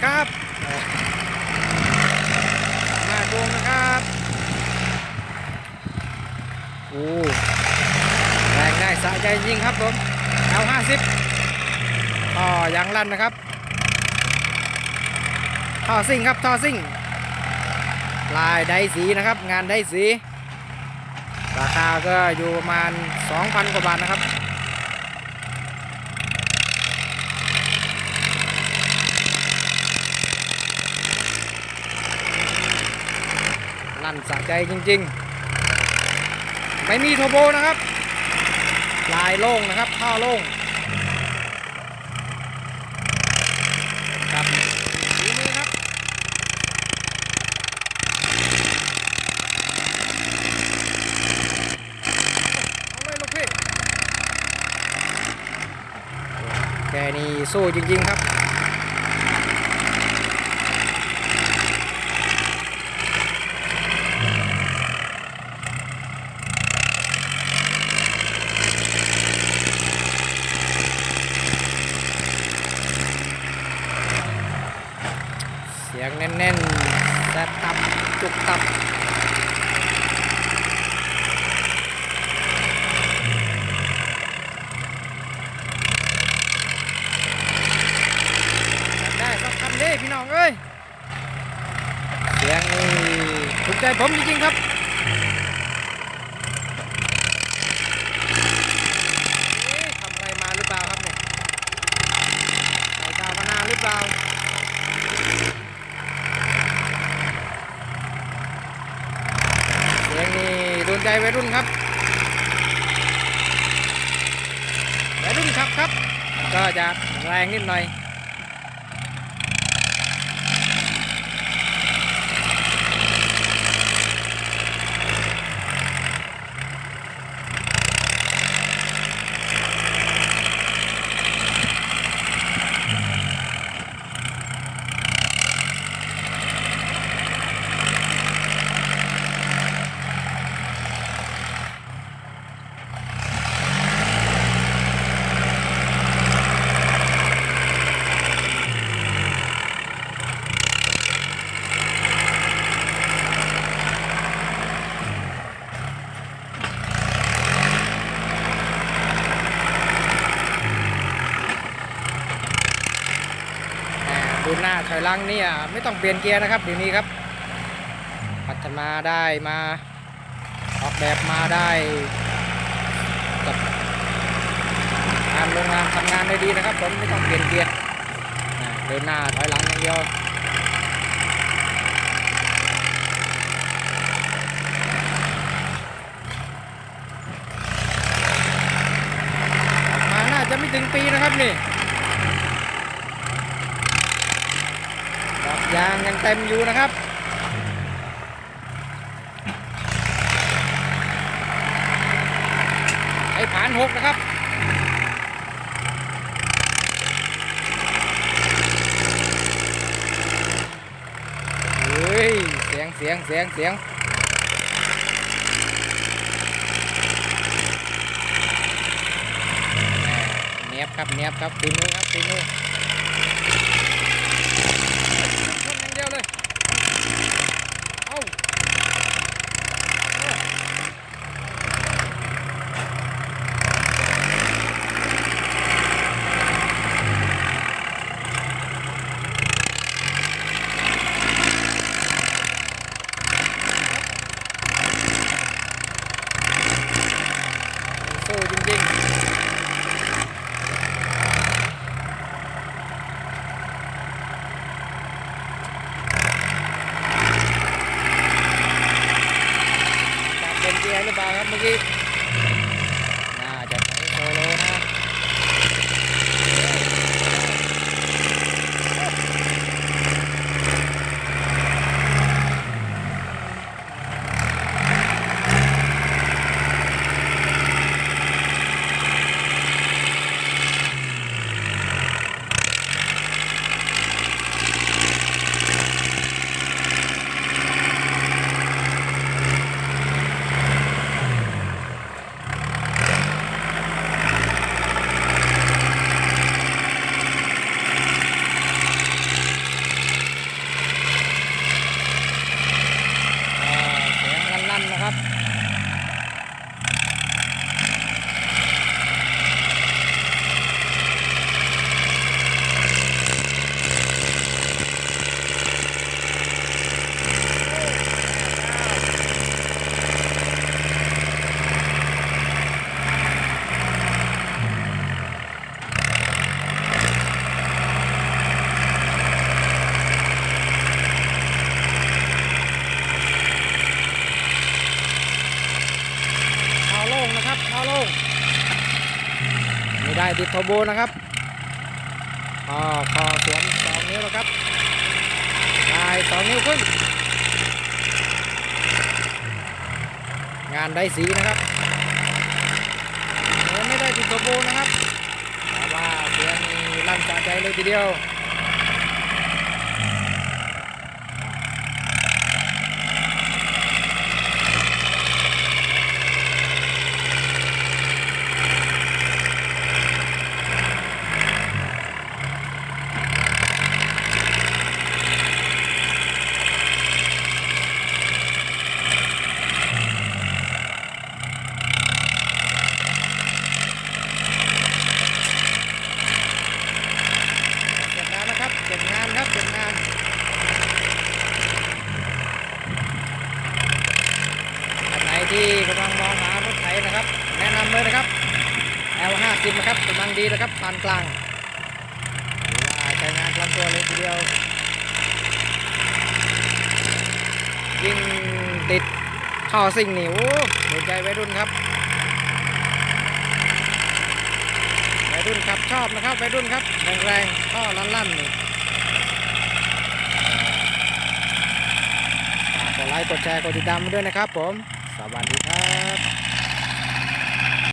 นะครับมาโกงนะครับโอ้แรงได้สะใจจริงครับผมเอา50ต่อยางลั่นนะครับท่อซิ่งครับท่อซิ่งลายไดสีนะครับงานไดสีราคาก็อยู่ประมาณ 2,000 กว่าบาทนะครับลั่นสะใจจริงๆไม่มีโทโบนะครับลายโล่งนะครับท่อโล่งครับฝีมือครับเอาเลยลูกพี่แกนี่สู้จริงๆครับเสียงแน่นๆแต่ตับจุกตับได้สักคันดิพี่น้องเอ้ยเสียงนี่ถูกใจผมจริงๆครับทำอะไรมาหรือเปล่าครับเนี่ยใส่กาวนาหรือเปล่าเสียงนี่โดนใจวัยรุ่นครับวัยรุ่นครับก็จะแรงนิดหน่อยดูหน้าถอยหลังเนี่ยไม่ต้องเปลี่ยนเกียร์นะครับเดี๋ยวนี้ครับพัฒนาได้มาออกแบบมาได้กับงานโรงงานทำงานได้ดีนะครับผมไม่ต้องเปลี่ยนเกียร์เดินหน้าถอยหลังอย่างเดียวออกมาน่าจะไม่ถึงปีนะครับนี่ดอกยางยังเต็มอยู่นะครับไอ้ผ่าน6นะครับเฮ้ยเสียงเนียบครับฝีมือครับฝีมือชนอย่างเดียวเลยเอาสู้จริงๆเป็นเกียร์หรือเปล่าครับเมื่อกี้น่าจะใช้โซโลนะ ได้ติดเทอร์โบนะครับคอสวม2 นิ้วนะครับได้2 นิ้วครึ่งงานได้สีนะครับไม่ได้ติดเทอร์โบนะครับแต่ว่าเสียงลั่นสะใจเลยทีเดียวเก็บงานครับเก็บงานท่านไหนที่กำลังมองหารถไถนะครับแนะนำเลยนะครับ L50 นะครับกำลังดีนะครับปานกลางหรือว่าใช้งานลำตัวเลยทีเดียวยิ่งติดท่อซิ่งนี่โอ้โดนใจวัยรุ่นครับวัยรุ่นครับชอบนะครับวัยรุ่นครับแรงๆท่อลั่นๆนี่กดไลค์กดแชร์กดติดตามด้วยนะครับผมสวัสดีครับ